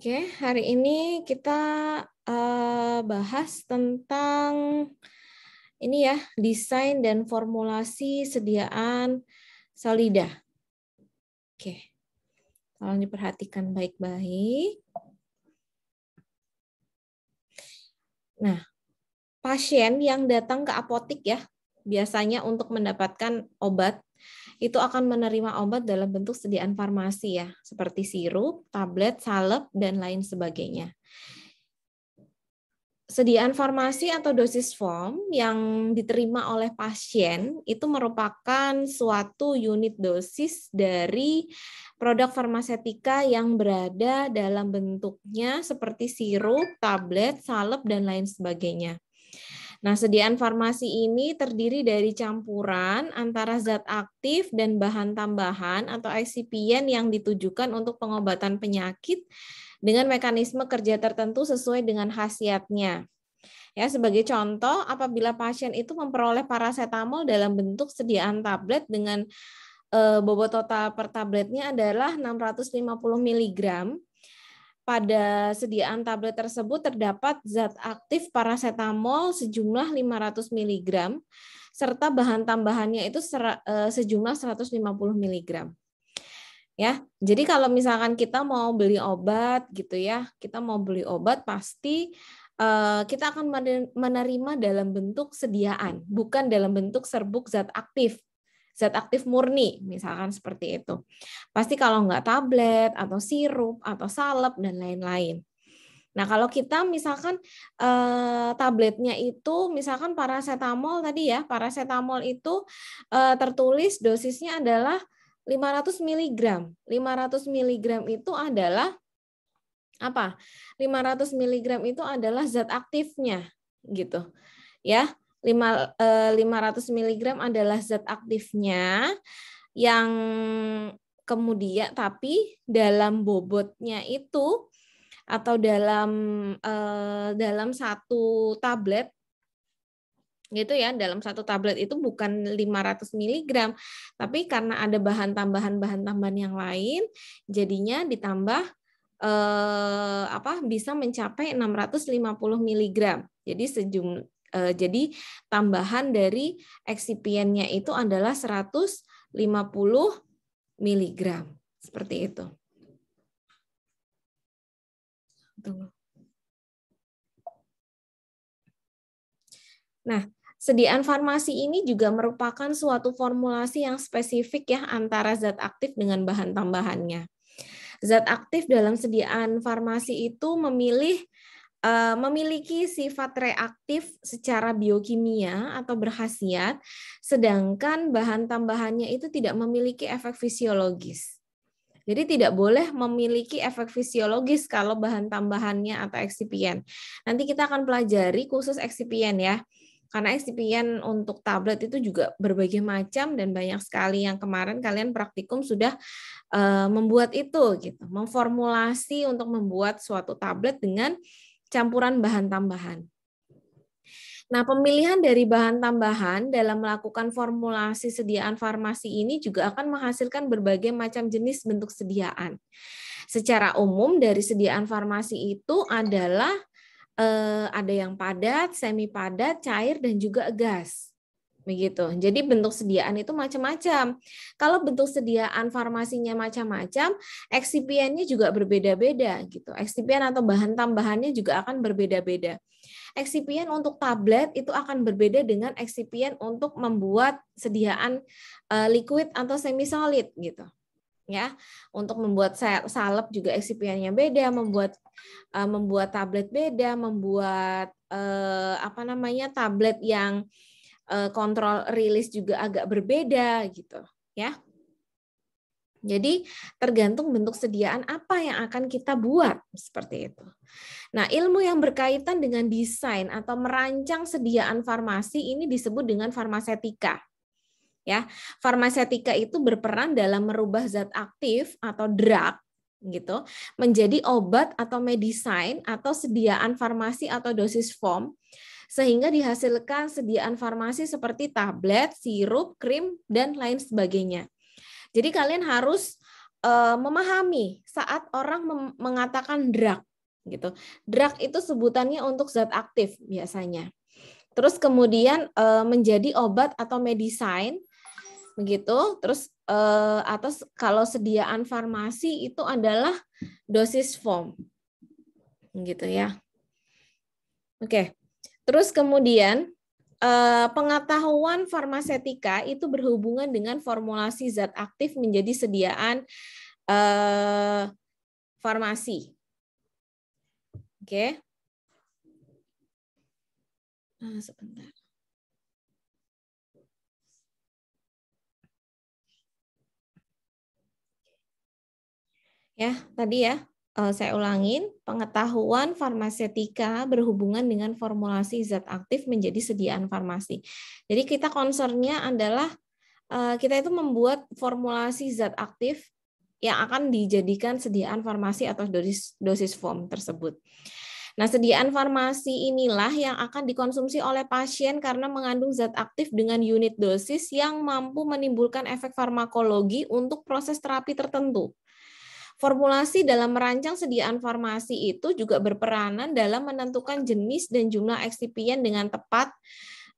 Oke, hari ini kita bahas tentang ini ya, desain dan formulasi sediaan Solida. Oke, tolong diperhatikan baik-baik. Nah, pasien yang datang ke apotik ya, biasanya untuk mendapatkan obat, itu akan menerima obat dalam bentuk sediaan farmasi ya, seperti sirup, tablet, salep, dan lain sebagainya. Sediaan farmasi atau dosis form yang diterima oleh pasien itu merupakan suatu unit dosis dari produk farmasetika yang berada dalam bentuknya seperti sirup, tablet, salep, dan lain sebagainya. Nah, sediaan farmasi ini terdiri dari campuran antara zat aktif dan bahan tambahan atau eksipien yang ditujukan untuk pengobatan penyakit dengan mekanisme kerja tertentu sesuai dengan khasiatnya. Ya, sebagai contoh, apabila pasien itu memperoleh parasetamol dalam bentuk sediaan tablet dengan bobot total per tabletnya adalah 650 mg, pada sediaan tablet tersebut terdapat zat aktif parasetamol sejumlah 500 mg, serta bahan tambahannya itu sejumlah 150 mg. Ya, jadi kalau misalkan kita mau beli obat gitu ya, kita mau beli obat pasti kita akan menerima dalam bentuk sediaan, bukan dalam bentuk serbuk zat aktif murni, misalkan seperti itu. Pasti kalau nggak tablet atau sirup atau salep dan lain-lain. Nah, kalau kita misalkan tabletnya itu misalkan parasetamol tadi ya, parasetamol itu tertulis dosisnya adalah 500 mg. 500 mg itu adalah apa? 500 mg itu adalah zat aktifnya gitu. Ya. 500 mg adalah zat aktifnya yang kemudian tapi dalam bobotnya itu atau dalam satu tablet gitu ya, dalam satu tablet itu bukan 500 mg, tapi karena ada bahan tambahan yang lain, jadinya ditambah bisa mencapai 650 mg. Jadi tambahan dari eksipiennya itu adalah 150 mg. Seperti itu. Nah, sediaan farmasi ini juga merupakan suatu formulasi yang spesifik ya antara zat aktif dengan bahan tambahannya. Zat aktif dalam sediaan farmasi itu memiliki sifat reaktif secara biokimia atau berkhasiat, sedangkan bahan tambahannya itu tidak memiliki efek fisiologis. Jadi tidak boleh memiliki efek fisiologis kalau bahan tambahannya atau eksipien. Nanti kita akan pelajari khusus eksipien ya. Karena eksipien untuk tablet itu juga berbagai macam dan banyak sekali yang kemarin kalian praktikum sudah membuat itu gitu, memformulasi untuk membuat suatu tablet dengan campuran bahan tambahan. Nah, pemilihan dari bahan tambahan dalam melakukan formulasi sediaan farmasi ini juga akan menghasilkan berbagai macam jenis bentuk sediaan. Secara umum dari sediaan farmasi itu adalah ada yang padat, semi padat, cair, dan juga gas. Begitu. Jadi bentuk sediaan itu macam-macam. Kalau bentuk sediaan farmasinya macam-macam, eksipiennya juga berbeda-beda gitu. Eksipien atau bahan tambahannya juga akan berbeda-beda. Eksipien untuk tablet itu akan berbeda dengan eksipien untuk membuat sediaan liquid atau semi solid gitu. Ya, untuk membuat salep juga eksipiennya beda, membuat tablet beda, membuat tablet yang kontrol rilis juga agak berbeda gitu ya. Jadi tergantung bentuk sediaan apa yang akan kita buat seperti itu. Nah, ilmu yang berkaitan dengan desain atau merancang sediaan farmasi ini disebut dengan farmasetika. Ya, farmasetika itu berperan dalam merubah zat aktif atau drug gitu menjadi obat atau medisin atau sediaan farmasi atau dosis form sehingga dihasilkan sediaan farmasi seperti tablet, sirup, krim, dan lain sebagainya. Jadi kalian harus memahami saat orang mengatakan drug gitu. Drug itu sebutannya untuk zat aktif biasanya. Terus kemudian menjadi obat atau medicine begitu. Terus atau kalau sediaan farmasi itu adalah dosis form. Gitu ya. Oke. Terus kemudian pengetahuan farmasetika itu berhubungan dengan formulasi zat aktif menjadi sediaan farmasi. Oke. Sebentar. Ya, tadi ya. Saya ulangin, pengetahuan farmasetika berhubungan dengan formulasi zat aktif menjadi sediaan farmasi. Jadi kita concernnya adalah kita itu membuat formulasi zat aktif yang akan dijadikan sediaan farmasi atau dosis form tersebut. Nah, sediaan farmasi inilah yang akan dikonsumsi oleh pasien karena mengandung zat aktif dengan unit dosis yang mampu menimbulkan efek farmakologi untuk proses terapi tertentu. Formulasi dalam merancang sediaan farmasi itu juga berperanan dalam menentukan jenis dan jumlah eksipien dengan tepat.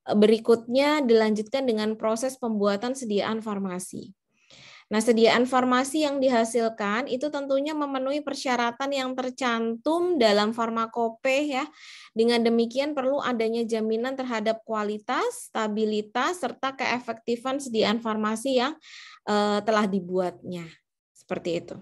Berikutnya dilanjutkan dengan proses pembuatan sediaan farmasi. Nah, sediaan farmasi yang dihasilkan itu tentunya memenuhi persyaratan yang tercantum dalam farmakope ya. Dengan demikian perlu adanya jaminan terhadap kualitas, stabilitas, serta keefektifan sediaan farmasi yang telah dibuatnya. Seperti itu.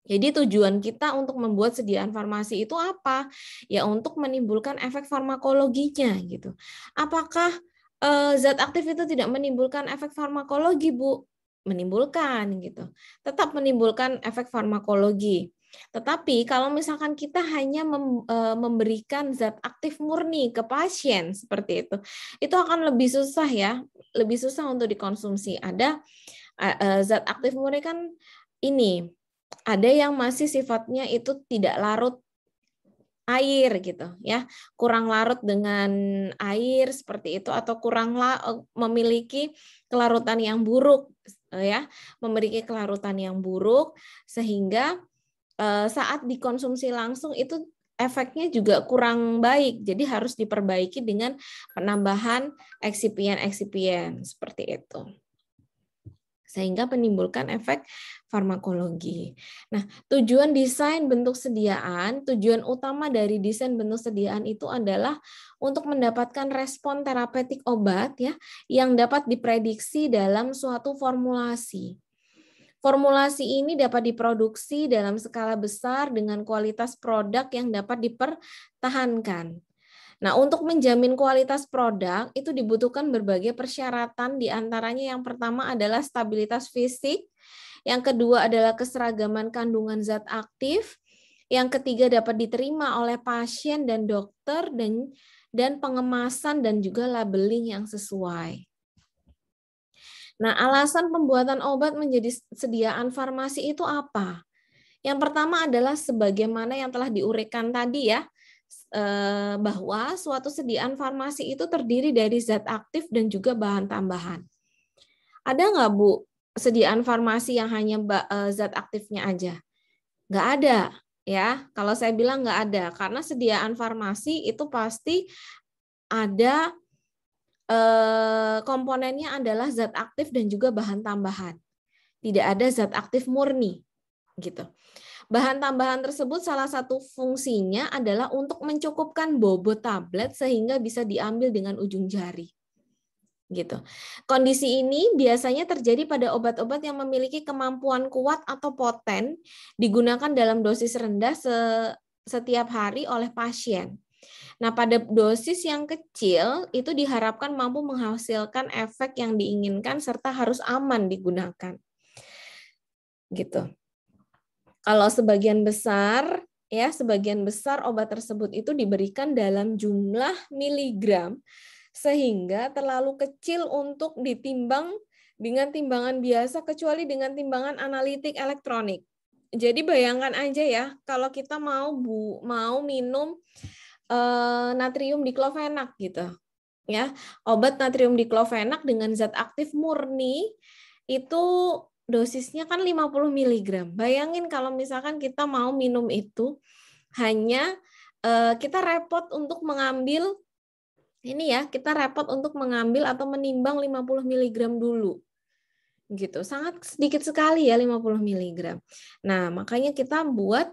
Jadi tujuan kita untuk membuat sediaan farmasi itu apa? Ya untuk menimbulkan efek farmakologinya gitu. Apakah zat aktif itu tidak menimbulkan efek farmakologi, Bu? Menimbulkan gitu. Tetap menimbulkan efek farmakologi. Tetapi kalau misalkan kita hanya memberikan zat aktif murni ke pasien seperti itu akan lebih susah ya, lebih susah untuk dikonsumsi. Ada zat aktif murni kan ini ada yang masih sifatnya itu tidak larut air gitu ya, kurang larut dengan air seperti itu atau kurang memiliki kelarutan yang buruk ya, memiliki kelarutan yang buruk sehingga saat dikonsumsi langsung itu efeknya juga kurang baik. Jadi harus diperbaiki dengan penambahan eksipien-eksipien seperti itu. Sehingga menimbulkan efek farmakologi. Nah, tujuan desain bentuk sediaan, tujuan utama dari desain bentuk sediaan itu adalah untuk mendapatkan respon terapeutik obat ya yang dapat diprediksi dalam suatu formulasi. Formulasi ini dapat diproduksi dalam skala besar dengan kualitas produk yang dapat dipertahankan. Nah, untuk menjamin kualitas produk itu dibutuhkan berbagai persyaratan, di antaranya yang pertama adalah stabilitas fisik, yang kedua adalah keseragaman kandungan zat aktif, yang ketiga dapat diterima oleh pasien dan dokter, dan pengemasan dan juga labeling yang sesuai. Nah, alasan pembuatan obat menjadi sediaan farmasi itu apa? Yang pertama adalah sebagaimana yang telah diuraikan tadi ya, bahwa suatu sediaan farmasi itu terdiri dari zat aktif dan juga bahan tambahan. Ada nggak, Bu, sediaan farmasi yang hanya zat aktifnya aja? Nggak ada, ya. Kalau saya bilang nggak ada, karena sediaan farmasi itu pasti ada komponennya adalah zat aktif dan juga bahan tambahan. Tidak ada zat aktif murni, gitu. Bahan tambahan tersebut salah satu fungsinya adalah untuk mencukupkan bobot tablet sehingga bisa diambil dengan ujung jari. Gitu. Kondisi ini biasanya terjadi pada obat-obat yang memiliki kemampuan kuat atau poten digunakan dalam dosis rendah setiap hari oleh pasien. Nah, pada dosis yang kecil itu diharapkan mampu menghasilkan efek yang diinginkan serta harus aman digunakan. Gitu. Kalau sebagian besar obat tersebut itu diberikan dalam jumlah miligram sehingga terlalu kecil untuk ditimbang dengan timbangan biasa kecuali dengan timbangan analitik elektronik. Jadi bayangkan aja ya, kalau kita mau minum natrium diklofenak gitu. Ya, obat natrium diklofenak dengan zat aktif murni itu dosisnya kan 50 mg. Bayangin kalau misalkan kita mau minum itu hanya kita repot untuk mengambil ini ya, kita repot untuk mengambil atau menimbang 50 mg dulu. Gitu. Sangat sedikit sekali ya 50 mg. Nah, makanya kita buat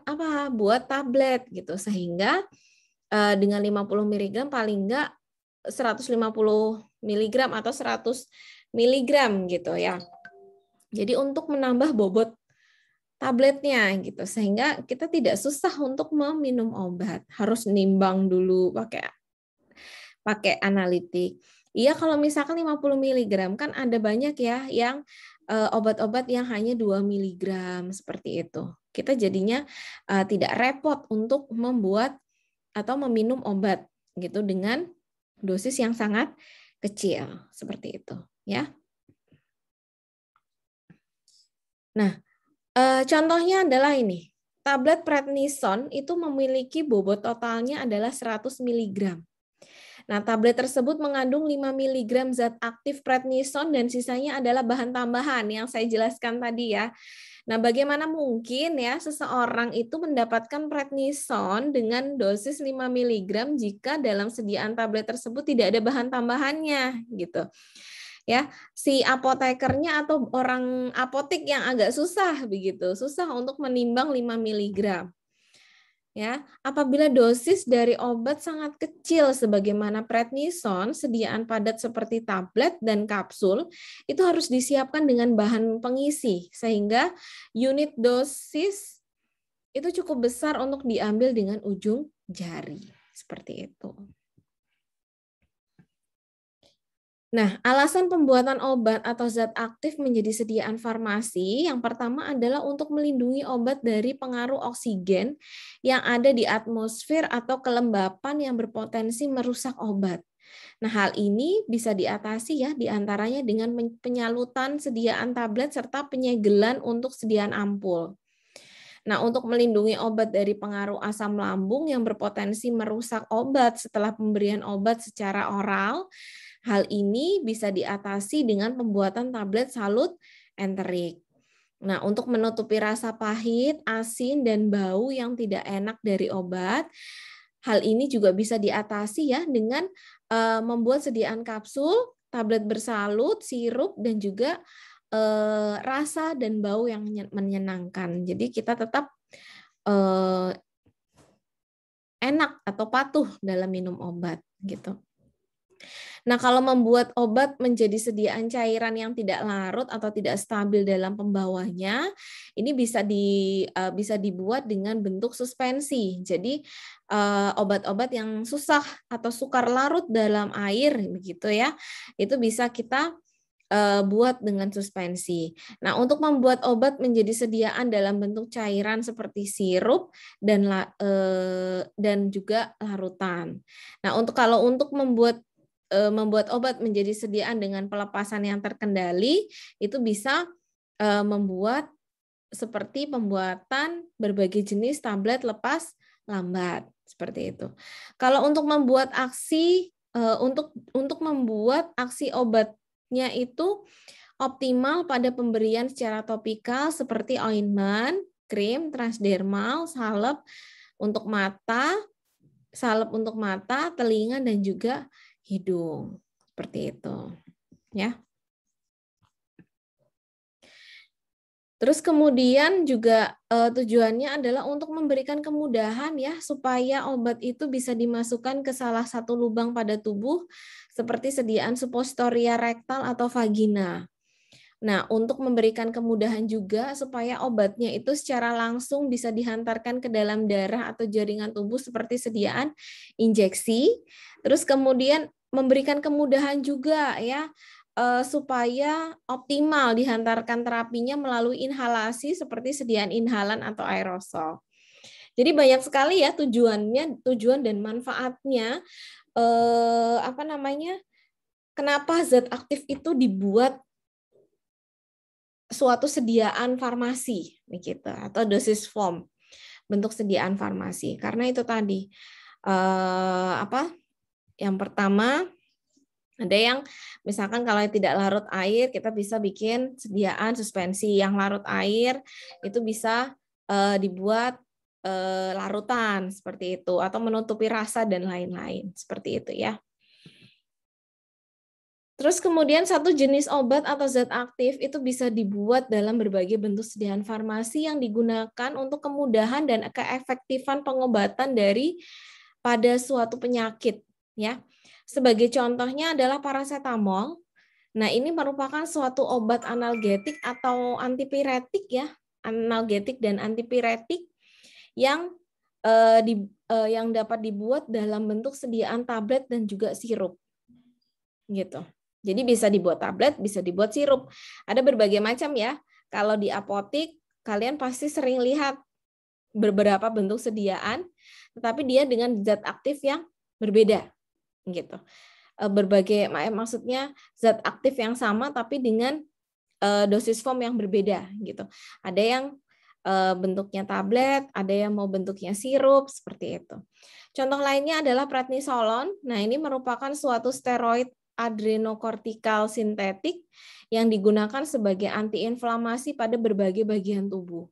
apa? Buat tablet gitu sehingga dengan 50 mg paling enggak 150 mg atau 100 mg gitu ya. Jadi untuk menambah bobot tabletnya gitu sehingga kita tidak susah untuk meminum obat. Harus nimbang dulu pakai analitik. Iya kalau misalkan 50 mg kan ada banyak ya yang obat-obat yang hanya 2 mg seperti itu. Kita jadinya tidak repot untuk membuat atau meminum obat gitu dengan dosis yang sangat kecil seperti itu ya. Nah, contohnya adalah ini. Tablet prednison itu memiliki bobot totalnya adalah 100 mg. Nah, tablet tersebut mengandung 5 mg zat aktif prednison dan sisanya adalah bahan tambahan yang saya jelaskan tadi ya. Nah, bagaimana mungkin ya seseorang itu mendapatkan prednison dengan dosis 5 mg jika dalam sediaan tablet tersebut tidak ada bahan tambahannya gitu. Ya, si apotekernya atau orang apotik yang agak susah begitu, susah untuk menimbang 5 mg. Ya, apabila dosis dari obat sangat kecil sebagaimana prednison, sediaan padat seperti tablet dan kapsul itu harus disiapkan dengan bahan pengisi sehingga unit dosis itu cukup besar untuk diambil dengan ujung jari. Seperti itu. Nah, alasan pembuatan obat atau zat aktif menjadi sediaan farmasi yang pertama adalah untuk melindungi obat dari pengaruh oksigen yang ada di atmosfer atau kelembapan yang berpotensi merusak obat. Nah, hal ini bisa diatasi ya diantaranya dengan penyalutan sediaan tablet serta penyegelan untuk sediaan ampul. Nah, untuk melindungi obat dari pengaruh asam lambung yang berpotensi merusak obat setelah pemberian obat secara oral, hal ini bisa diatasi dengan pembuatan tablet salut enterik. Nah, untuk menutupi rasa pahit, asin, dan bau yang tidak enak dari obat, hal ini juga bisa diatasi ya dengan membuat sediaan kapsul, tablet bersalut, sirup, dan juga rasa dan bau yang menyenangkan. Jadi kita tetap enak atau patuh dalam minum obat gitu. Nah, kalau membuat obat menjadi sediaan cairan yang tidak larut atau tidak stabil dalam pembawanya, ini bisa dibuat dengan bentuk suspensi. Jadi obat-obat yang susah atau sukar larut dalam air begitu ya, itu bisa kita buat dengan suspensi. Nah, untuk membuat obat menjadi sediaan dalam bentuk cairan seperti sirup dan juga larutan. Nah, kalau untuk membuat obat menjadi sediaan dengan pelepasan yang terkendali, itu bisa membuat seperti pembuatan berbagai jenis tablet lepas lambat seperti itu. Kalau untuk membuat untuk membuat aksi obatnya itu optimal pada pemberian secara topikal seperti ointment, krim, transdermal, salep untuk mata, telinga dan juga hidung. Seperti itu. Ya. Terus kemudian juga tujuannya adalah untuk memberikan kemudahan ya supaya obat itu bisa dimasukkan ke salah satu lubang pada tubuh seperti sediaan suppositoria rektal atau vagina. Nah, untuk memberikan kemudahan juga supaya obatnya itu secara langsung bisa dihantarkan ke dalam darah atau jaringan tubuh seperti sediaan injeksi. Terus kemudian memberikan kemudahan juga ya supaya optimal dihantarkan terapinya melalui inhalasi seperti sediaan inhalan atau aerosol. Jadi banyak sekali ya tujuan dan manfaatnya. Kenapa zat aktif itu dibuat suatu sediaan farmasi begitu atau dosis form bentuk sediaan farmasi. Karena itu tadi yang pertama Ada yang misalkan kalau tidak larut air, kita bisa bikin sediaan suspensi. Yang larut air itu bisa dibuat larutan seperti itu, atau menutupi rasa dan lain-lain seperti itu ya. Terus kemudian satu jenis obat atau zat aktif itu bisa dibuat dalam berbagai bentuk sediaan farmasi yang digunakan untuk kemudahan dan keefektifan pengobatan pada suatu penyakit ya. Sebagai contohnya adalah paracetamol. Nah, ini merupakan suatu obat analgetik atau antipiretik ya, analgetik dan antipiretik yang yang dapat dibuat dalam bentuk sediaan tablet dan juga sirup. Gitu. Jadi bisa dibuat tablet, bisa dibuat sirup. Ada berbagai macam ya. Kalau di apotik kalian pasti sering lihat beberapa bentuk sediaan, tetapi dia dengan zat aktif yang berbeda gitu. Berbagai maksudnya zat aktif yang sama tapi dengan dosis form yang berbeda gitu. Ada yang bentuknya tablet, ada yang mau bentuknya sirup seperti itu. Contoh lainnya adalah prednisolon. Nah, ini merupakan suatu steroid adrenokortikal sintetik yang digunakan sebagai antiinflamasi pada berbagai bagian tubuh.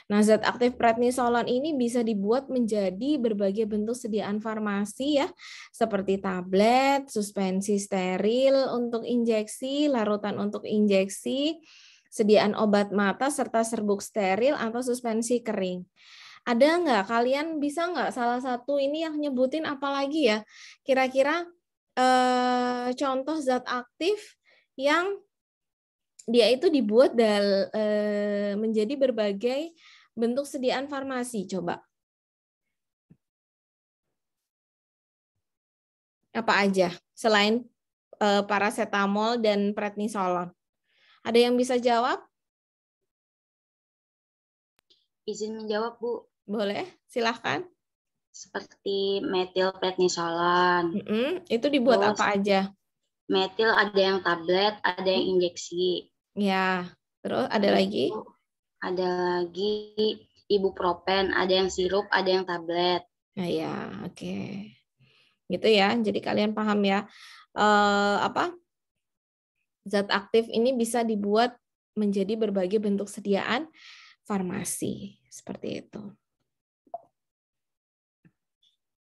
Nah, zat aktif prednisolon ini bisa dibuat menjadi berbagai bentuk sediaan farmasi ya, seperti tablet, suspensi steril untuk injeksi, larutan untuk injeksi, sediaan obat mata serta serbuk steril atau suspensi kering. Ada nggak kalian bisa nggak salah satu ini yang nyebutin apa lagi ya? Kira-kira contoh zat aktif yang dia itu dibuat menjadi berbagai bentuk sediaan farmasi, coba. Apa aja selain paracetamol dan prednisolon? Ada yang bisa jawab? Izin menjawab, Bu. Boleh, silahkan. Seperti metilprednisolon. Itu dibuat Terus, apa aja? Metil ada yang tablet, ada yang injeksi. Ya, terus ada lagi? Ada lagi ibuprofen, ada yang sirup, ada yang tablet. Nah, ya, oke. Gitu ya. Jadi kalian paham ya. Zat aktif ini bisa dibuat menjadi berbagai bentuk sediaan farmasi. Seperti itu.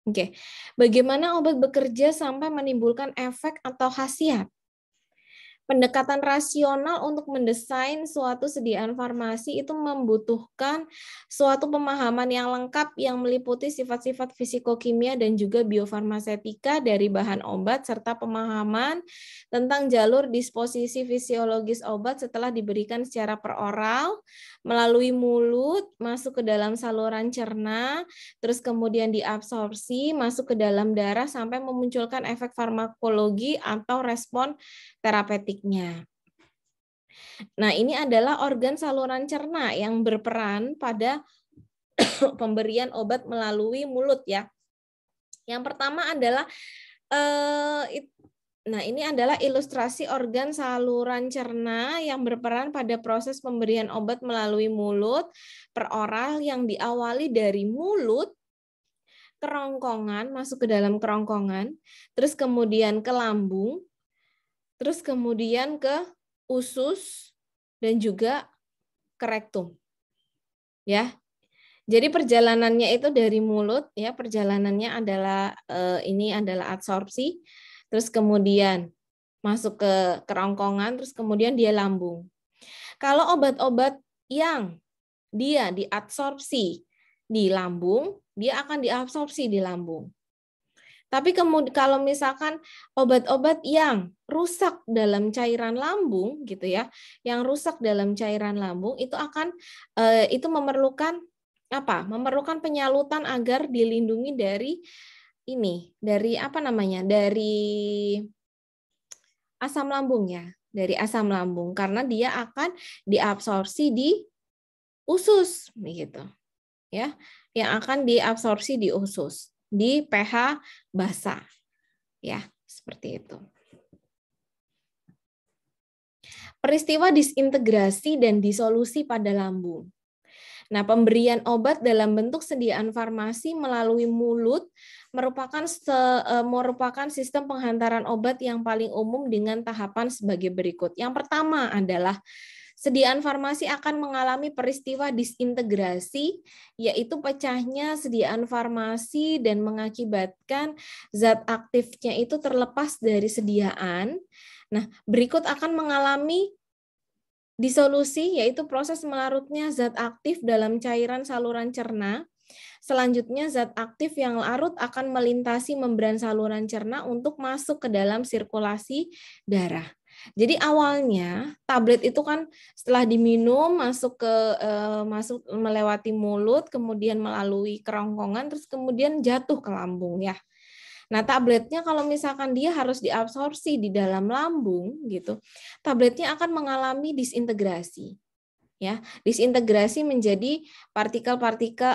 Oke. Bagaimana obat bekerja sampai menimbulkan efek atau khasiat? Pendekatan rasional untuk mendesain suatu sediaan farmasi itu membutuhkan suatu pemahaman yang lengkap yang meliputi sifat-sifat fisikokimia dan juga biofarmasetika dari bahan obat serta pemahaman tentang jalur disposisi fisiologis obat setelah diberikan secara peroral, melalui mulut, masuk ke dalam saluran cerna, terus kemudian diabsorpsi, masuk ke dalam darah sampai memunculkan efek farmakologi atau respon terapeutiknya. Nah, ini adalah organ saluran cerna yang berperan pada pemberian obat melalui mulut ya. Yang pertama adalah nah, ini adalah ilustrasi organ saluran cerna yang berperan pada proses pemberian obat melalui mulut peroral yang diawali dari mulut, kerongkongan, masuk ke dalam kerongkongan, terus kemudian ke lambung, terus kemudian ke usus dan juga ke rektum. Ya. Jadi perjalanannya itu dari mulut ya, perjalanannya adalah ini adalah absorpsi, terus kemudian masuk ke kerongkongan, terus kemudian dia lambung. Kalau obat-obat yang dia diabsorpsi di lambung, dia akan diabsorpsi di lambung. Tapi kemudian kalau misalkan obat-obat yang rusak dalam cairan lambung gitu ya, yang rusak dalam cairan lambung itu akan itu memerlukan apa? Memerlukan penyalutan agar dilindungi dari ini, dari apa namanya? Dari asam lambung ya, dari asam lambung karena dia akan diabsorpsi di usus begitu. Ya, yang akan diabsorpsi di usus, di pH basah. Ya, seperti itu. Peristiwa disintegrasi dan disolusi pada lambung. Nah, pemberian obat dalam bentuk sediaan farmasi melalui mulut merupakan sistem penghantaran obat yang paling umum dengan tahapan sebagai berikut. Yang pertama adalah sediaan farmasi akan mengalami peristiwa disintegrasi, yaitu pecahnya sediaan farmasi dan mengakibatkan zat aktifnya itu terlepas dari sediaan. Nah, berikut akan mengalami disolusi, yaitu proses melarutnya zat aktif dalam cairan saluran cerna. Selanjutnya, zat aktif yang larut akan melintasi membran saluran cerna untuk masuk ke dalam sirkulasi darah. Jadi awalnya tablet itu kan setelah diminum masuk melewati mulut, kemudian melalui kerongkongan, terus kemudian jatuh ke lambung ya. Nah, tabletnya kalau misalkan dia harus diabsorpsi di dalam lambung gitu, tabletnya akan mengalami disintegrasi. Ya, disintegrasi menjadi partikel-partikel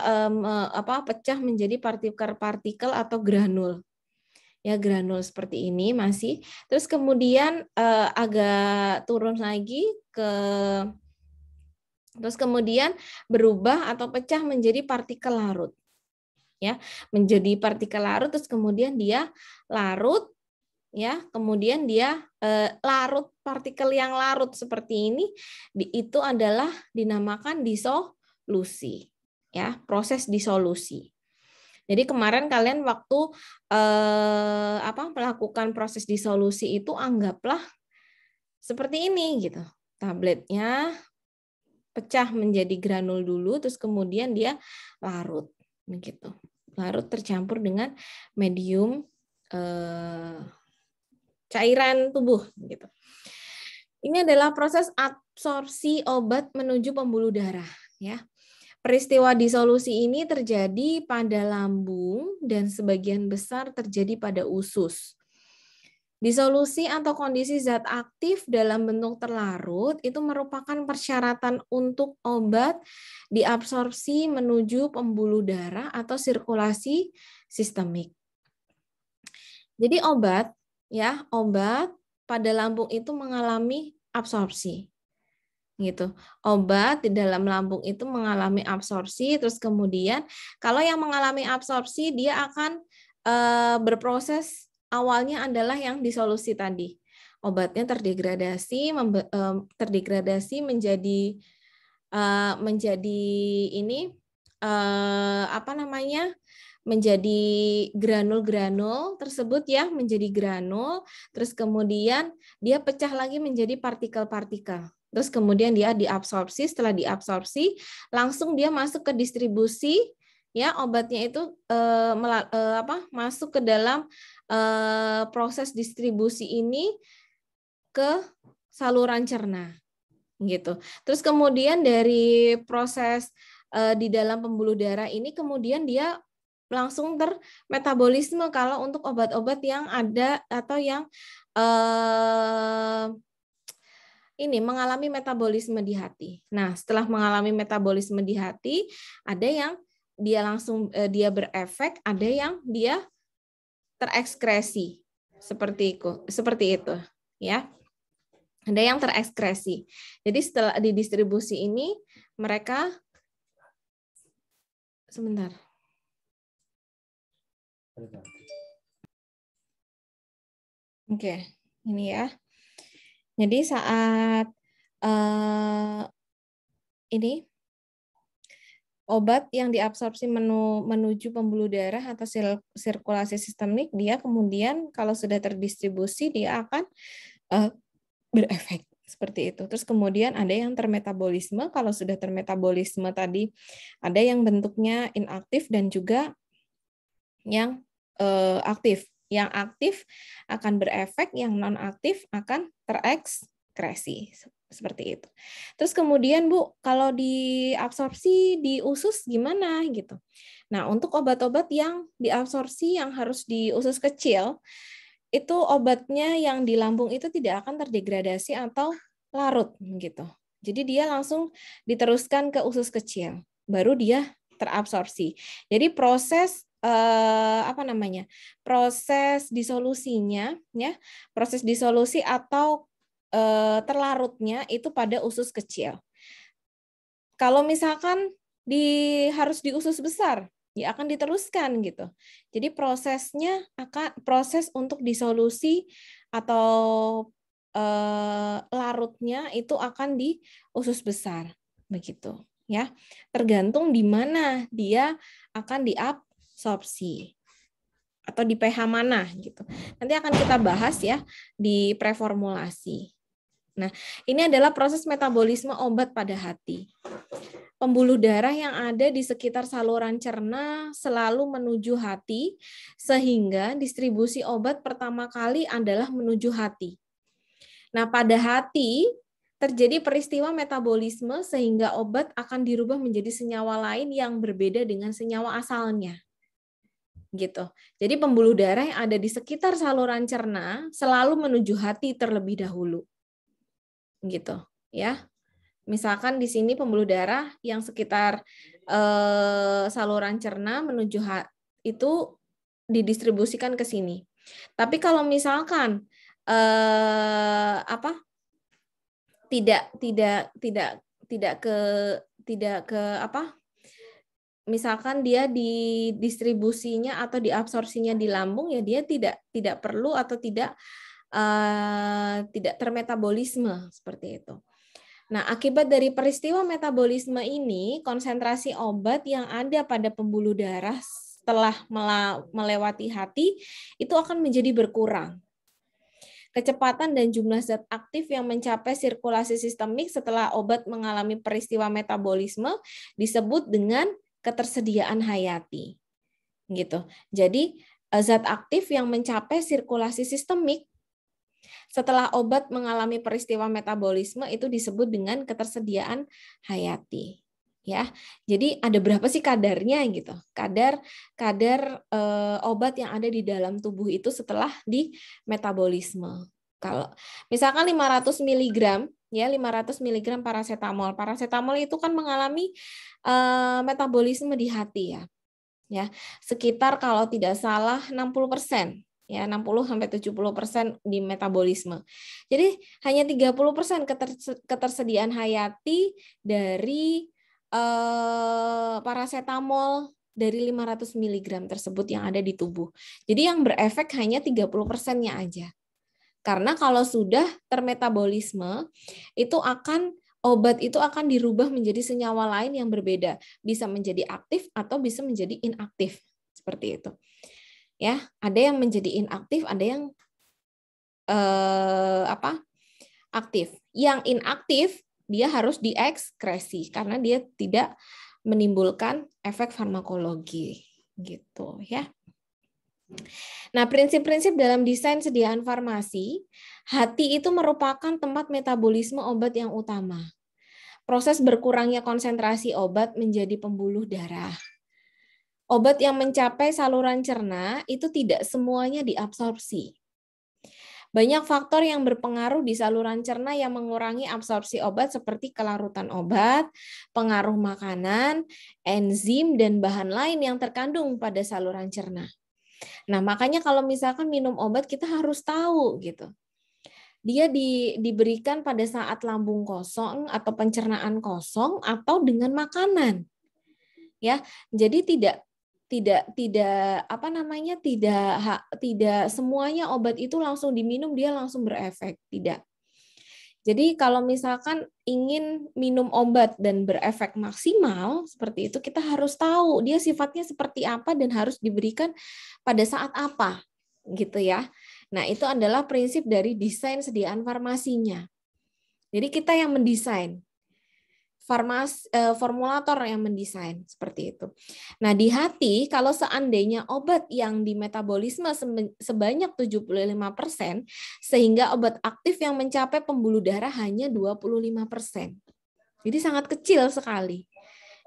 pecah menjadi partikel-partikel atau granul. Ya, granul seperti ini masih. Terus kemudian agak turun lagi terus kemudian berubah atau pecah menjadi partikel larut. Ya, menjadi partikel larut, terus kemudian dia larut, ya, kemudian dia larut, partikel yang larut seperti ini itu adalah dinamakan disolusi, ya, proses disolusi. Jadi kemarin kalian waktu melakukan proses disolusi itu anggaplah seperti ini gitu, tabletnya pecah menjadi granul dulu, terus kemudian dia larut, begitu. Larut tercampur dengan medium cairan tubuh gitu. Ini adalah proses absorpsi obat menuju pembuluh darah ya. Peristiwa disolusi ini terjadi pada lambung dan sebagian besar terjadi pada usus. Disolusi atau kondisi zat aktif dalam bentuk terlarut itu merupakan persyaratan untuk obat diabsorpsi menuju pembuluh darah atau sirkulasi sistemik. Jadi obat pada lambung itu mengalami absorpsi. Gitu. Obat di dalam lambung itu mengalami absorpsi, terus kemudian kalau yang mengalami absorpsi dia akan berproses. Awalnya adalah yang disolusi tadi. Obatnya terdegradasi menjadi ini menjadi granul-granul tersebut ya, menjadi granul, terus kemudian dia pecah lagi menjadi partikel-partikel. Terus kemudian dia diabsorpsi, setelah diabsorpsi langsung dia masuk ke distribusi. Ya, obatnya itu masuk ke dalam proses distribusi ini ke saluran cerna gitu. Terus kemudian dari proses di dalam pembuluh darah ini kemudian dia langsung termetabolisme kalau untuk obat-obat yang ada atau yang ini mengalami metabolisme di hati. Nah, setelah mengalami metabolisme di hati, ada yang dia langsung dia berefek, ada yang dia terekskresi seperti itu ya. Ada yang terekskresi. Jadi setelah di distribusi ini mereka sebentar. Oke, ini ya. Jadi saat ini obat yang diabsorpsi menuju pembuluh darah atau sirkulasi sistemik, dia kemudian kalau sudah terdistribusi dia akan berefek seperti itu. Terus kemudian ada yang termetabolisme, kalau sudah termetabolisme tadi ada yang bentuknya inaktif dan juga yang aktif. Yang aktif akan berefek, yang non-aktif akan terekskresi. Seperti itu. Terus kemudian Bu, kalau diabsorpsi di usus gimana gitu. Nah, untuk obat-obat yang diabsorpsi yang harus di usus kecil, itu obatnya yang di lambung itu tidak akan terdegradasi atau larut gitu. Jadi dia langsung diteruskan ke usus kecil, baru dia terabsorpsi. Jadi proses proses disolusinya ya, proses disolusi atau terlarutnya itu pada usus kecil. Kalau misalkan harus di usus besar, ya akan diteruskan gitu. Jadi prosesnya proses untuk disolusi atau larutnya itu akan di usus besar begitu ya. Tergantung di mana dia akan diabsorpsi atau di pH mana gitu. Nanti akan kita bahas ya di preformulasi. Nah, ini adalah proses metabolisme obat pada hati. Pembuluh darah yang ada di sekitar saluran cerna selalu menuju hati, sehingga distribusi obat pertama kali adalah menuju hati. Nah, pada hati terjadi peristiwa metabolisme sehingga obat akan dirubah menjadi senyawa lain yang berbeda dengan senyawa asalnya. Gitu. Jadi pembuluh darah yang ada di sekitar saluran cerna selalu menuju hati terlebih dahulu. Gitu, ya. Misalkan di sini pembuluh darah yang sekitar saluran cerna menuju itu didistribusikan ke sini. Tapi kalau misalkan tidak ke misalkan dia didistribusinya atau diabsorpsinya di lambung, ya dia tidak perlu atau tidak termetabolisme seperti itu. Nah, akibat dari peristiwa metabolisme ini, konsentrasi obat yang ada pada pembuluh darah setelah melewati hati itu akan menjadi berkurang. Kecepatan dan jumlah zat aktif yang mencapai sirkulasi sistemik setelah obat mengalami peristiwa metabolisme disebut dengan ketersediaan hayati. Gitu. Jadi, zat aktif yang mencapai sirkulasi sistemik setelah obat mengalami peristiwa metabolisme itu disebut dengan ketersediaan hayati. Ya, jadi ada berapa sih kadarnya gitu? Kadar obat yang ada di dalam tubuh itu setelah di metabolisme. Kalau misalkan 500 mg ya 500 mg paracetamol. Paracetamol itu kan mengalami metabolisme di hati ya. Ya, sekitar kalau tidak salah 60%. Ya, 60-70% di metabolisme. Jadi hanya 30% ketersediaan hayati dari paracetamol dari 500 mg tersebut yang ada di tubuh. Jadi yang berefek hanya 30%-nya aja. Karena kalau sudah termetabolisme, obat itu akan dirubah menjadi senyawa lain yang berbeda. Bisa menjadi aktif atau bisa menjadi inaktif. Seperti itu. Ya, ada yang menjadi inaktif, ada yang aktif. Yang inaktif dia harus diekskresi karena dia tidak menimbulkan efek farmakologi gitu ya. Nah, prinsip-prinsip dalam desain sediaan farmasi, hati itu merupakan tempat metabolisme obat yang utama. Proses berkurangnya konsentrasi obat menjadi pembuluh darah. Obat yang mencapai saluran cerna itu tidak semuanya diabsorpsi. Banyak faktor yang berpengaruh di saluran cerna yang mengurangi absorpsi obat seperti kelarutan obat, pengaruh makanan, enzim, dan bahan lain yang terkandung pada saluran cerna. Nah, makanya kalau misalkan minum obat kita harus tahu gitu. Dia diberikan pada saat lambung kosong atau pencernaan kosong atau dengan makanan. Ya, jadi tidak semuanya obat itu langsung diminum dia langsung berefek, tidak. Jadi kalau misalkan ingin minum obat dan berefek maksimal seperti itu, kita harus tahu dia sifatnya seperti apa dan harus diberikan pada saat apa, gitu ya. Nah, itu adalah prinsip dari desain sediaan farmasinya. Jadi kita yang mendesain. Formulator yang mendesain seperti itu. Nah, di hati kalau seandainya obat yang dimetabolisme sebanyak 75%, sehingga obat aktif yang mencapai pembuluh darah hanya 25%. Jadi sangat kecil sekali.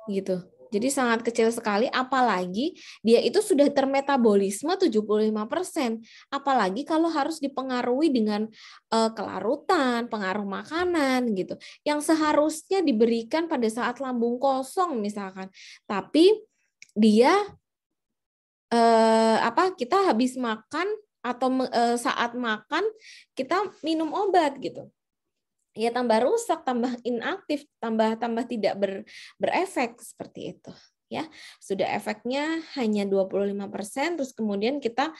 Gitu. Jadi sangat kecil sekali, apalagi dia itu sudah termetabolisme 75%. Apalagi kalau harus dipengaruhi dengan kelarutan, pengaruh makanan gitu. Yang seharusnya diberikan pada saat lambung kosong misalkan. Tapi dia kita habis makan atau saat makan kita minum obat gitu. Ya tambah rusak, tambah inaktif, tambah tidak berefek seperti itu, ya. Sudah efeknya hanya 25%, terus kemudian kita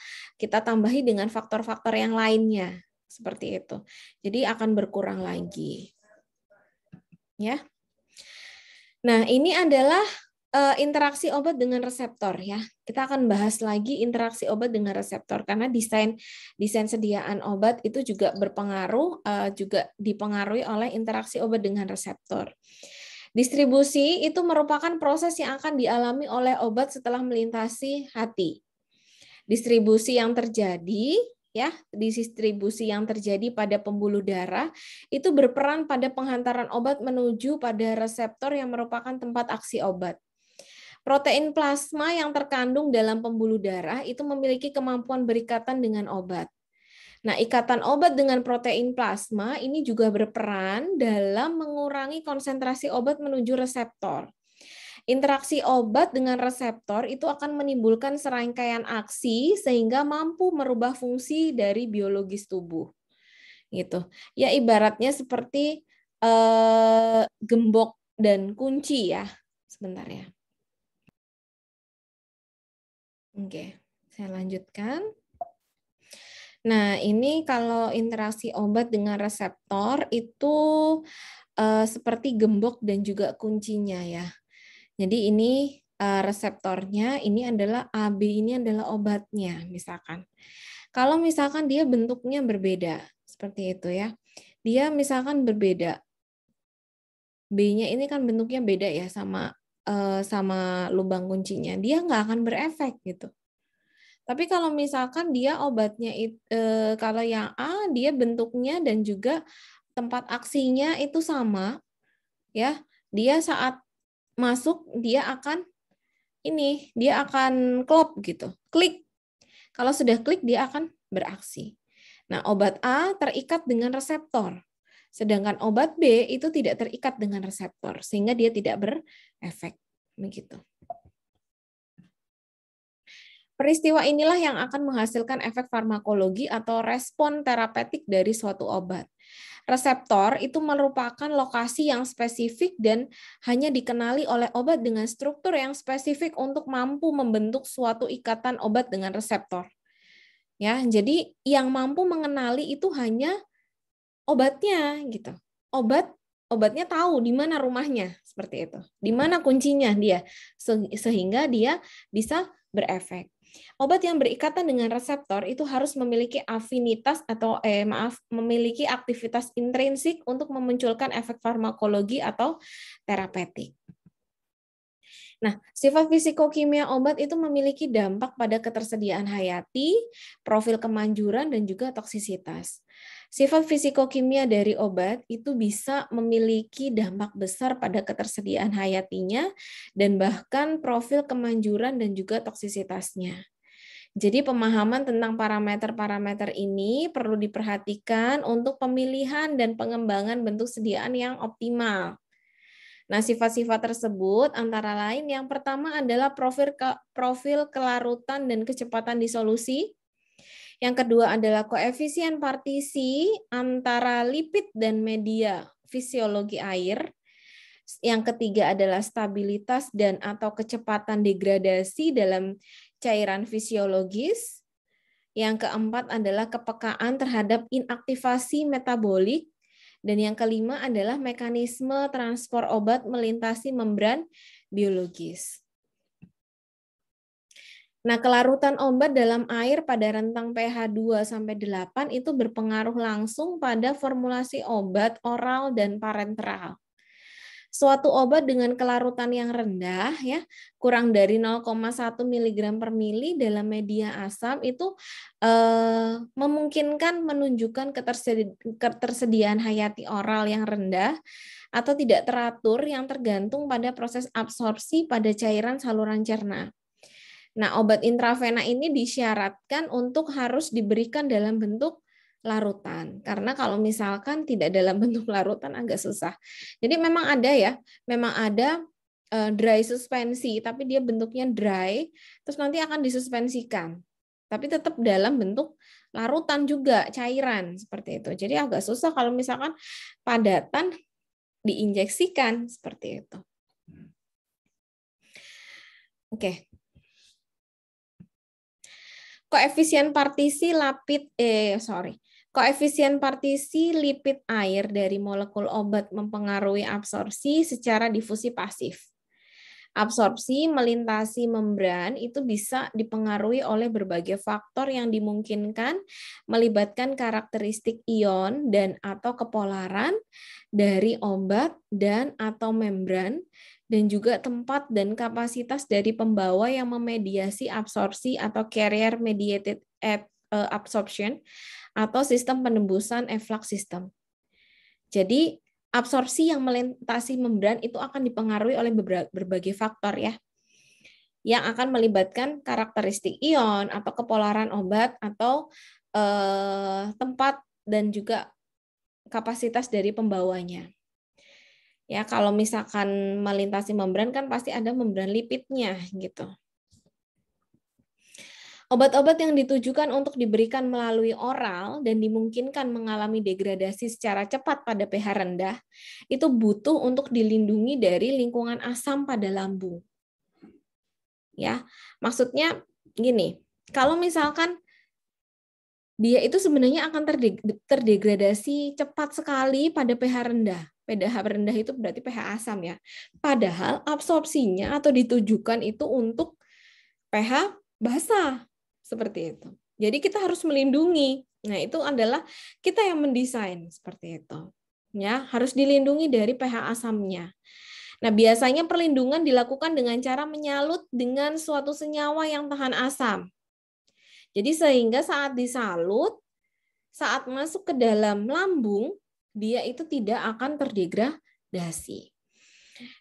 tambahi dengan faktor-faktor yang lainnya seperti itu. Jadi akan berkurang lagi. Ya. Nah, ini adalah interaksi obat dengan reseptor ya. Kita akan bahas lagi interaksi obat dengan reseptor karena desain sediaan obat itu juga berpengaruh, juga dipengaruhi oleh interaksi obat dengan reseptor. Distribusi itu merupakan proses yang akan dialami oleh obat setelah melintasi hati. Distribusi yang terjadi distribusi yang terjadi pada pembuluh darah itu berperan pada penghantaran obat menuju pada reseptor yang merupakan tempat aksi obat. Protein plasma yang terkandung dalam pembuluh darah itu memiliki kemampuan berikatan dengan obat. Nah, ikatan obat dengan protein plasma ini juga berperan dalam mengurangi konsentrasi obat menuju reseptor. Interaksi obat dengan reseptor itu akan menimbulkan serangkaian aksi sehingga mampu merubah fungsi dari biologis tubuh. Gitu. Ya ibaratnya seperti gembok dan kunci ya. Sebentar ya. Oke, saya lanjutkan. Nah, ini kalau interaksi obat dengan reseptor itu seperti gembok dan juga kuncinya ya. Jadi ini reseptornya, ini adalah AB, ini adalah obatnya misalkan. Kalau misalkan dia bentuknya berbeda, seperti itu ya. Dia misalkan berbeda. B-nya ini kan bentuknya beda ya sama lubang kuncinya. Dia nggak akan berefek gitu. Tapi kalau misalkan dia obatnya kalau yang A dia bentuknya dan juga tempat aksinya itu sama, ya. Dia saat masuk dia akan klop gitu. Klik. Kalau sudah klik dia akan beraksi. Nah, obat A terikat dengan reseptor. Sedangkan obat B itu tidak terikat dengan reseptor sehingga dia tidak berefek. Begitu. Peristiwa inilah yang akan menghasilkan efek farmakologi atau respon terapeutik dari suatu obat. Reseptor itu merupakan lokasi yang spesifik dan hanya dikenali oleh obat dengan struktur yang spesifik untuk mampu membentuk suatu ikatan obat dengan reseptor. Ya, jadi yang mampu mengenali itu hanya obatnya gitu. Obatnya tahu di mana rumahnya seperti itu. Di mana kuncinya dia sehingga dia bisa berefek. Obat yang berikatan dengan reseptor itu harus memiliki afinitas memiliki aktivitas intrinsik untuk memunculkan efek farmakologi atau terapeutik. Nah, sifat fisikokimia obat itu memiliki dampak pada ketersediaan hayati, profil kemanjuran, dan juga toksisitas. Sifat fisikokimia dari obat itu bisa memiliki dampak besar pada ketersediaan hayatinya dan bahkan profil kemanjuran dan juga toksisitasnya. Jadi pemahaman tentang parameter-parameter ini perlu diperhatikan untuk pemilihan dan pengembangan bentuk sediaan yang optimal. Nah, sifat-sifat tersebut antara lain yang pertama adalah profil kelarutan dan kecepatan disolusi. Yang kedua adalah koefisien partisi antara lipid dan media fisiologi air. Yang ketiga adalah stabilitas dan atau kecepatan degradasi dalam cairan fisiologis. Yang keempat adalah kepekaan terhadap inaktivasi metabolik. Dan yang kelima adalah mekanisme transport obat melintasi membran biologis. Nah, kelarutan obat dalam air pada rentang pH 2-8 itu berpengaruh langsung pada formulasi obat oral dan parenteral. Suatu obat dengan kelarutan yang rendah, ya kurang dari 0,1 mg per mili dalam media asam itu memungkinkan menunjukkan ketersediaan hayati oral yang rendah atau tidak teratur yang tergantung pada proses absorpsi pada cairan saluran cerna. Nah, obat intravena ini disyaratkan untuk harus diberikan dalam bentuk larutan. Karena kalau misalkan tidak dalam bentuk larutan agak susah. Jadi memang ada dry suspensi, tapi dia bentuknya dry, terus nanti akan disuspensikan. Tapi tetap dalam bentuk larutan juga, cairan seperti itu. Jadi agak susah kalau misalkan padatan diinjeksikan seperti itu. Oke. Koefisien partisi Koefisien partisi lipid air dari molekul obat mempengaruhi absorpsi secara difusi pasif. Absorpsi melintasi membran itu bisa dipengaruhi oleh berbagai faktor yang dimungkinkan melibatkan karakteristik ion dan atau kepolaran dari obat dan atau membran, dan juga tempat dan kapasitas dari pembawa yang memediasi absorpsi atau carrier mediated absorption atau sistem penembusan efflux system. Jadi absorpsi yang melintasi membran itu akan dipengaruhi oleh berbagai faktor ya, yang akan melibatkan karakteristik ion atau kepolaran obat atau tempat dan juga kapasitas dari pembawanya. Ya, kalau misalkan melintasi membran kan pasti ada membran lipidnya gitu. Obat-obat yang ditujukan untuk diberikan melalui oral dan dimungkinkan mengalami degradasi secara cepat pada pH rendah, itu butuh untuk dilindungi dari lingkungan asam pada lambung. Ya, maksudnya gini, kalau misalkan dia itu sebenarnya akan terdegradasi cepat sekali pada pH rendah. pH rendah itu berarti pH asam ya. Padahal absorpsinya atau ditujukan itu untuk pH basah. Seperti itu. Jadi kita harus melindungi. Nah, itu adalah kita yang mendesain seperti itu. Ya, harus dilindungi dari pH asamnya. Nah, biasanya perlindungan dilakukan dengan cara menyalut dengan suatu senyawa yang tahan asam. Jadi sehingga saat disalut, saat masuk ke dalam lambung, dia itu tidak akan terdegradasi.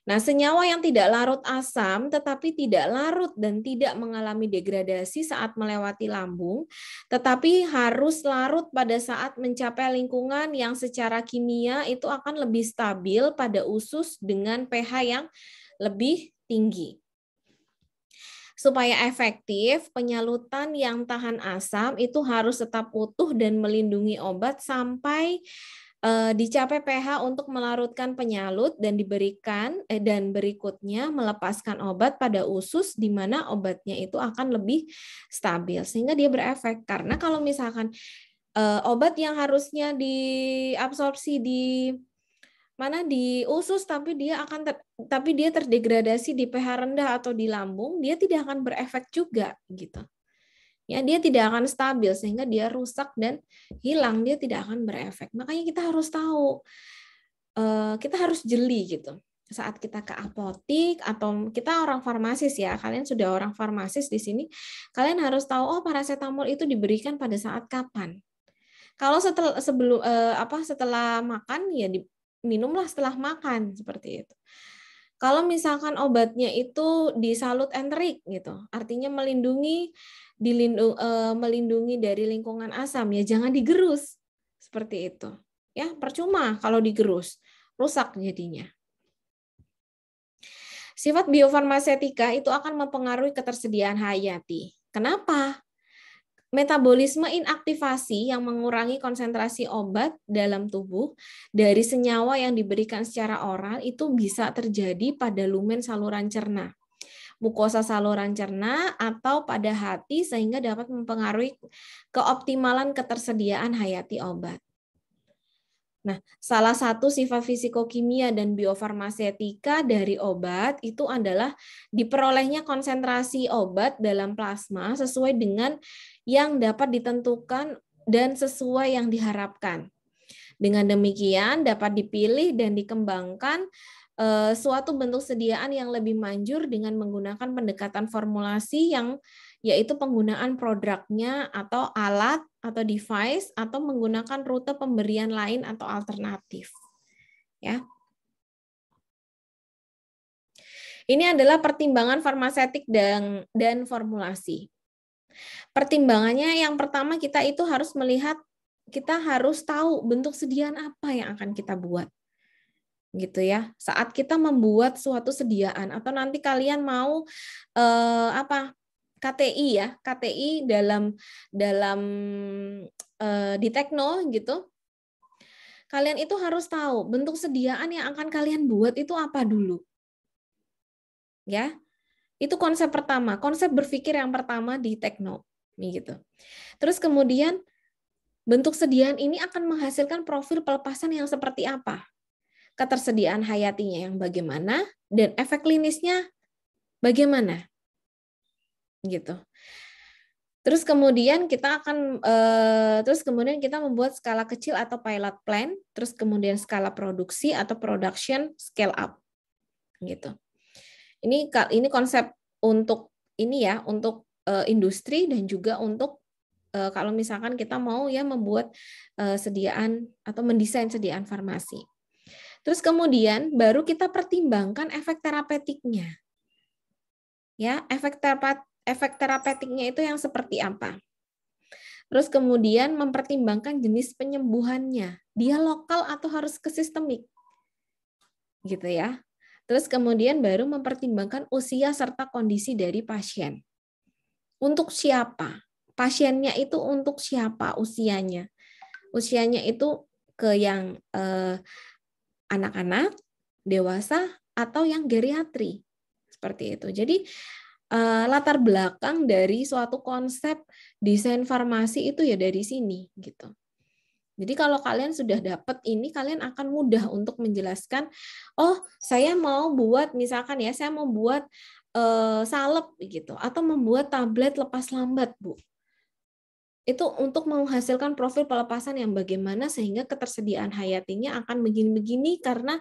Nah, senyawa yang tidak larut asam tetapi tidak larut dan tidak mengalami degradasi saat melewati lambung, tetapi harus larut pada saat mencapai lingkungan yang secara kimia itu akan lebih stabil pada usus dengan pH yang lebih tinggi. Supaya efektif, penyalutan yang tahan asam itu harus tetap utuh dan melindungi obat sampai dicapai pH untuk melarutkan penyalut dan diberikan dan berikutnya melepaskan obat pada usus di mana obatnya itu akan lebih stabil sehingga dia berefek. Karena kalau misalkan obat yang harusnya diabsorpsi di usus tapi dia terdegradasi di pH rendah atau di lambung, dia tidak akan berefek juga gitu. Ya, dia tidak akan stabil sehingga dia rusak dan hilang, dia tidak akan berefek. Makanya kita harus tahu, kita harus jeli gitu. Saat kita ke apotik atau kita orang farmasis ya, kalian sudah orang farmasis di sini, kalian harus tahu oh paracetamol itu diberikan pada saat kapan. Kalau setelah makan ya minumlah setelah makan seperti itu. Kalau misalkan obatnya itu disalut enterik gitu, artinya melindungi dari lingkungan asam ya jangan digerus seperti itu. Ya, percuma kalau digerus, rusak jadinya. Sifat biofarmasetika itu akan mempengaruhi ketersediaan hayati. Kenapa? Metabolisme inaktivasi yang mengurangi konsentrasi obat dalam tubuh dari senyawa yang diberikan secara oral itu bisa terjadi pada lumen saluran cerna, mukosa saluran cerna, atau pada hati sehingga dapat mempengaruhi keoptimalan ketersediaan hayati obat. Nah, salah satu sifat fisikokimia dan biofarmasetika dari obat itu adalah diperolehnya konsentrasi obat dalam plasma sesuai dengan yang dapat ditentukan dan sesuai yang diharapkan. Dengan demikian dapat dipilih dan dikembangkan suatu bentuk sediaan yang lebih manjur dengan menggunakan pendekatan formulasi yang yaitu penggunaan produknya atau alat atau device atau menggunakan rute pemberian lain atau alternatif. Ya. Ini adalah pertimbangan farmaseutik dan formulasi. Pertimbangannya yang pertama kita itu harus melihat, kita harus tahu bentuk sediaan apa yang akan kita buat. Gitu ya. Saat kita membuat suatu sediaan atau nanti kalian mau KTI ya, KTI dalam di Tekno gitu. Kalian itu harus tahu bentuk sediaan yang akan kalian buat itu apa dulu. Ya. Itu konsep pertama, konsep berpikir yang pertama di Tekno, gitu. Terus kemudian bentuk sediaan ini akan menghasilkan profil pelepasan yang seperti apa, ketersediaan hayatinya yang bagaimana, dan efek klinisnya bagaimana, gitu. Terus kemudian kita membuat skala kecil atau pilot plan, terus kemudian skala produksi atau production scale up, gitu. Ini konsep untuk ini ya, untuk industri dan juga untuk kalau misalkan kita mau ya membuat sediaan atau mendesain sediaan farmasi. Terus kemudian baru kita pertimbangkan efek terapeutiknya. Ya, efek terapeutiknya itu yang seperti apa? Terus kemudian mempertimbangkan jenis penyembuhannya. Dia lokal atau harus ke sistemik? Gitu ya. Terus kemudian baru mempertimbangkan usia serta kondisi dari pasien. Untuk siapa? Pasiennya itu untuk siapa usianya? Usianya itu ke yang anak-anak, dewasa, atau yang geriatri. Seperti itu. Jadi latar belakang dari suatu konsep desain farmasi itu ya dari sini gitu. Jadi kalau kalian sudah dapat ini, kalian akan mudah untuk menjelaskan, oh saya mau buat misalkan ya, saya mau buat salep gitu, atau membuat tablet lepas lambat, Bu. Itu untuk menghasilkan profil pelepasan yang bagaimana sehingga ketersediaan hayatinya akan begini-begini karena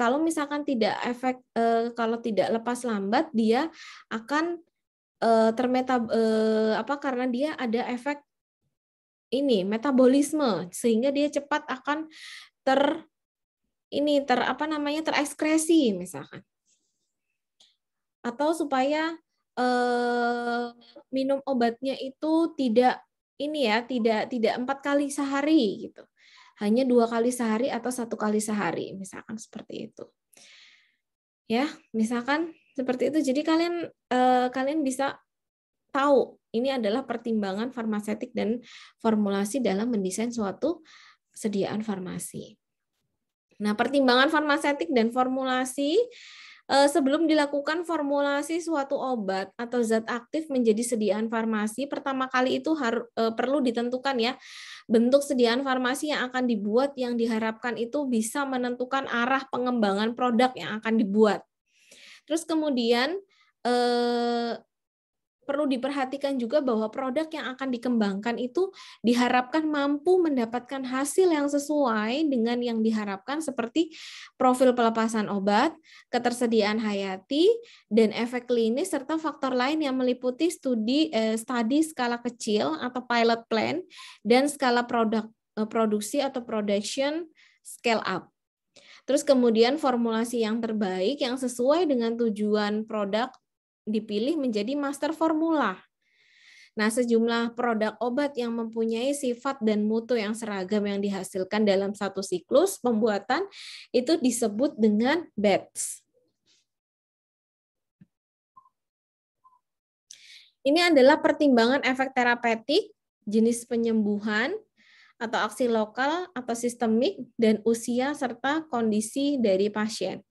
kalau misalkan tidak kalau tidak lepas lambat dia akan karena dia ada efek ini metabolisme sehingga dia cepat akan terekskresi misalkan, atau supaya minum obatnya itu tidak 4 kali sehari gitu, hanya 2 kali sehari atau 1 kali sehari misalkan seperti itu ya, misalkan seperti itu. Jadi kalian bisa tahu ini adalah pertimbangan farmaseutik dan formulasi dalam mendesain suatu sediaan farmasi. Nah, pertimbangan farmaseutik dan formulasi sebelum dilakukan formulasi suatu obat atau zat aktif menjadi sediaan farmasi, pertama kali itu perlu ditentukan ya, bentuk sediaan farmasi yang akan dibuat yang diharapkan itu bisa menentukan arah pengembangan produk yang akan dibuat. Terus kemudian perlu diperhatikan juga bahwa produk yang akan dikembangkan itu diharapkan mampu mendapatkan hasil yang sesuai dengan yang diharapkan seperti profil pelepasan obat, ketersediaan hayati, dan efek klinis serta faktor lain yang meliputi studi skala kecil atau pilot plan dan skala produksi atau production scale up. Terus kemudian formulasi yang terbaik yang sesuai dengan tujuan produk dipilih menjadi master formula. Nah, sejumlah produk obat yang mempunyai sifat dan mutu yang seragam yang dihasilkan dalam satu siklus pembuatan itu disebut dengan batch. Ini adalah pertimbangan efek terapeutik, jenis penyembuhan, atau aksi lokal atau sistemik, dan usia serta kondisi dari pasien.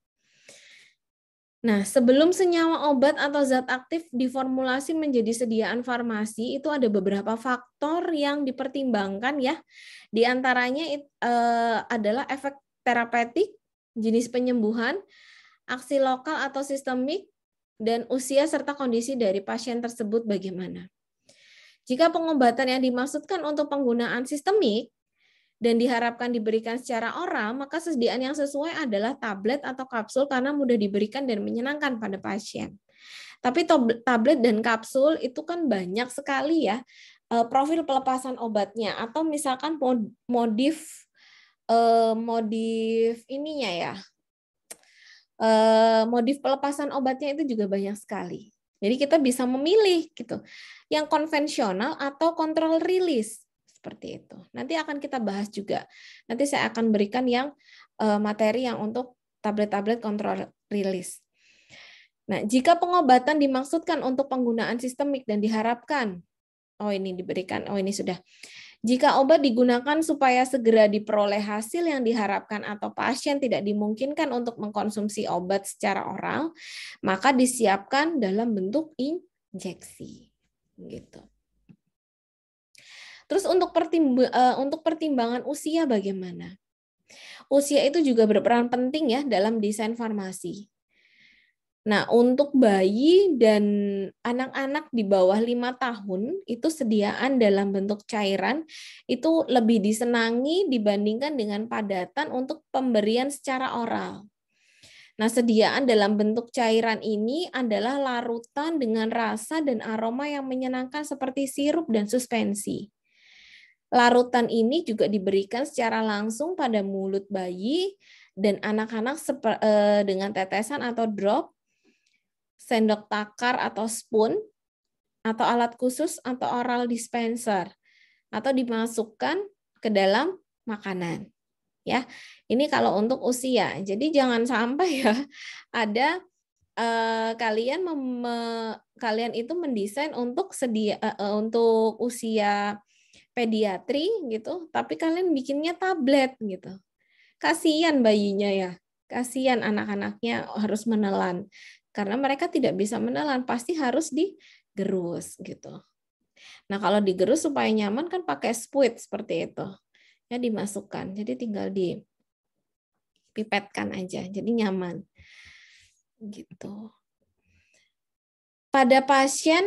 Nah, sebelum senyawa obat atau zat aktif diformulasi menjadi sediaan farmasi, itu ada beberapa faktor yang dipertimbangkan ya. Di antaranya adalah efek terapeutik, jenis penyembuhan, aksi lokal atau sistemik, dan usia serta kondisi dari pasien tersebut bagaimana. Jika pengobatan yang dimaksudkan untuk penggunaan sistemik, dan diharapkan diberikan secara oral, maka sediaan yang sesuai adalah tablet atau kapsul karena mudah diberikan dan menyenangkan pada pasien. Tapi tablet dan kapsul itu kan banyak sekali ya profil pelepasan obatnya, atau misalkan modif ininya ya, modif pelepasan obatnya itu juga banyak sekali. Jadi kita bisa memilih gitu, yang konvensional atau kontrol rilis. Seperti itu. Nanti akan kita bahas juga. Nanti saya akan berikan yang materi yang untuk tablet-tablet kontrol rilis. Nah, jika pengobatan dimaksudkan untuk penggunaan sistemik dan diharapkan, ini diberikan, ini sudah. Jika obat digunakan supaya segera diperoleh hasil yang diharapkan atau pasien tidak dimungkinkan untuk mengkonsumsi obat secara oral, maka disiapkan dalam bentuk injeksi. Gitu. Terus untuk pertimbangan usia bagaimana? Usia itu juga berperan penting ya dalam desain farmasi. Nah, untuk bayi dan anak-anak di bawah 5 tahun, itu sediaan dalam bentuk cairan itu lebih disenangi dibandingkan dengan padatan untuk pemberian secara oral. Nah, sediaan dalam bentuk cairan ini adalah larutan dengan rasa dan aroma yang menyenangkan seperti sirup dan suspensi. Larutan ini juga diberikan secara langsung pada mulut bayi dan anak-anak dengan tetesan atau drop, sendok takar atau spoon, atau alat khusus atau oral dispenser, atau dimasukkan ke dalam makanan. Ya, ini kalau untuk usia. Jadi jangan sampai ya ada kalian itu mendesain untuk untuk usia pediatri gitu, tapi kalian bikinnya tablet gitu. Kasihan bayinya ya, kasihan anak-anaknya harus menelan. Karena mereka tidak bisa menelan, pasti harus digerus gitu. Nah, kalau digerus supaya nyaman kan pakai spuit seperti itu. Ya dimasukkan. Jadi tinggal dipipetkan aja. Jadi nyaman. Gitu. Pada pasien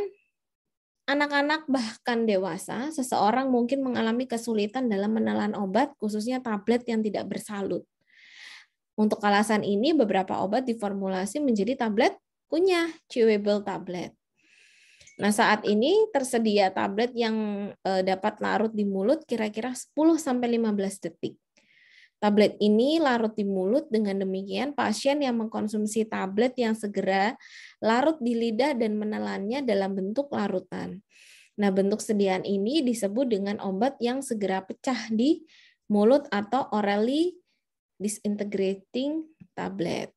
anak-anak bahkan dewasa, seseorang mungkin mengalami kesulitan dalam menelan obat, khususnya tablet yang tidak bersalut. Untuk alasan ini, beberapa obat diformulasi menjadi tablet kunyah, chewable tablet. Nah, saat ini tersedia tablet yang dapat larut di mulut kira-kira 10-15 detik. Tablet ini larut di mulut, dengan demikian pasien yang mengkonsumsi tablet yang segera larut di lidah dan menelannya dalam bentuk larutan. Nah, bentuk sediaan ini disebut dengan obat yang segera pecah di mulut atau orally disintegrating tablet.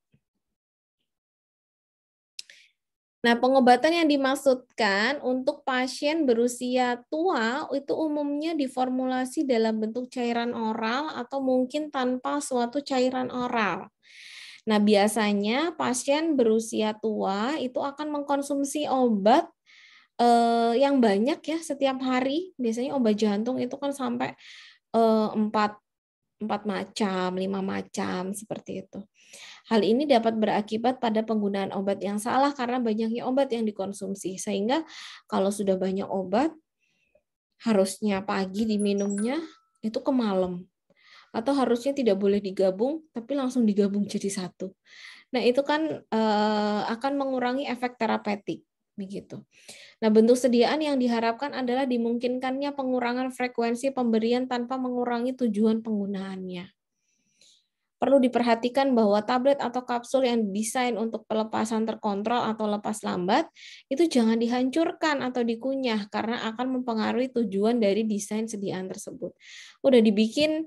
Nah, pengobatan yang dimaksudkan untuk pasien berusia tua itu umumnya diformulasi dalam bentuk cairan oral atau mungkin tanpa suatu cairan oral. Nah, biasanya pasien berusia tua itu akan mengkonsumsi obat yang banyak ya setiap hari. Biasanya obat jantung itu kan sampai 4 macam, 5 macam, seperti itu. Hal ini dapat berakibat pada penggunaan obat yang salah karena banyaknya obat yang dikonsumsi. Sehingga kalau sudah banyak obat, harusnya pagi diminumnya itu ke malam. Atau harusnya tidak boleh digabung, tapi langsung digabung jadi satu. Nah, itu kan akan mengurangi efek terapeutik. Begitu. Nah, bentuk sediaan yang diharapkan adalah dimungkinkannya pengurangan frekuensi pemberian tanpa mengurangi tujuan penggunaannya. Perlu diperhatikan bahwa tablet atau kapsul yang didesain untuk pelepasan terkontrol atau lepas lambat itu jangan dihancurkan atau dikunyah karena akan mempengaruhi tujuan dari desain sediaan tersebut. Udah dibikin,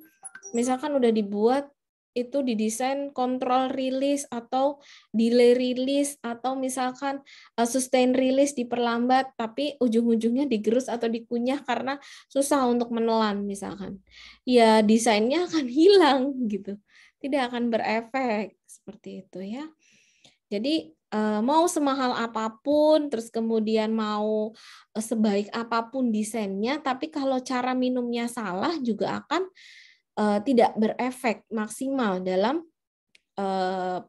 misalkan udah dibuat itu didesain kontrol rilis atau delay rilis atau misalkan sustain rilis diperlambat tapi ujung-ujungnya digerus atau dikunyah karena susah untuk menelan misalkan. Ya desainnya akan hilang gitu. Tidak akan berefek seperti itu ya. Jadi mau semahal apapun, terus kemudian mau sebaik apapun desainnya, tapi kalau cara minumnya salah juga akan tidak berefek maksimal dalam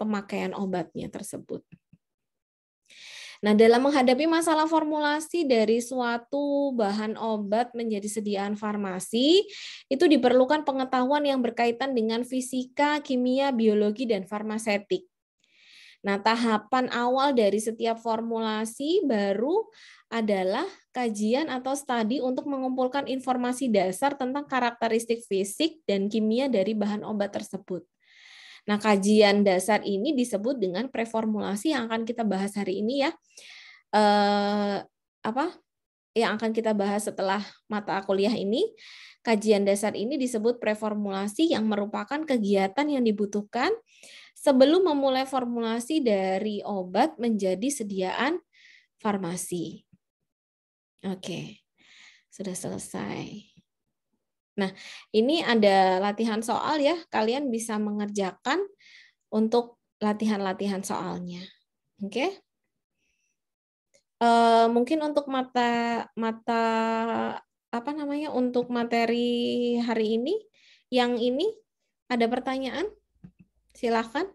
pemakaian obatnya tersebut. Nah, dalam menghadapi masalah formulasi dari suatu bahan obat menjadi sediaan farmasi, itu diperlukan pengetahuan yang berkaitan dengan fisika, kimia, biologi, dan farmasetik. Nah, tahapan awal dari setiap formulasi baru adalah kajian atau studi untuk mengumpulkan informasi dasar tentang karakteristik fisik dan kimia dari bahan obat tersebut. Nah, kajian dasar ini disebut dengan preformulasi yang akan kita bahas hari ini ya. Yang akan kita bahas setelah mata kuliah ini. Kajian dasar ini disebut preformulasi yang merupakan kegiatan yang dibutuhkan sebelum memulai formulasi dari obat menjadi sediaan farmasi. Oke, sudah selesai. Nah, ini ada latihan soal ya. Kalian bisa mengerjakan untuk latihan-latihan soalnya. Oke? Mungkin untuk mata apa namanya? Untuk materi hari ini, yang ini ada pertanyaan? Silakan.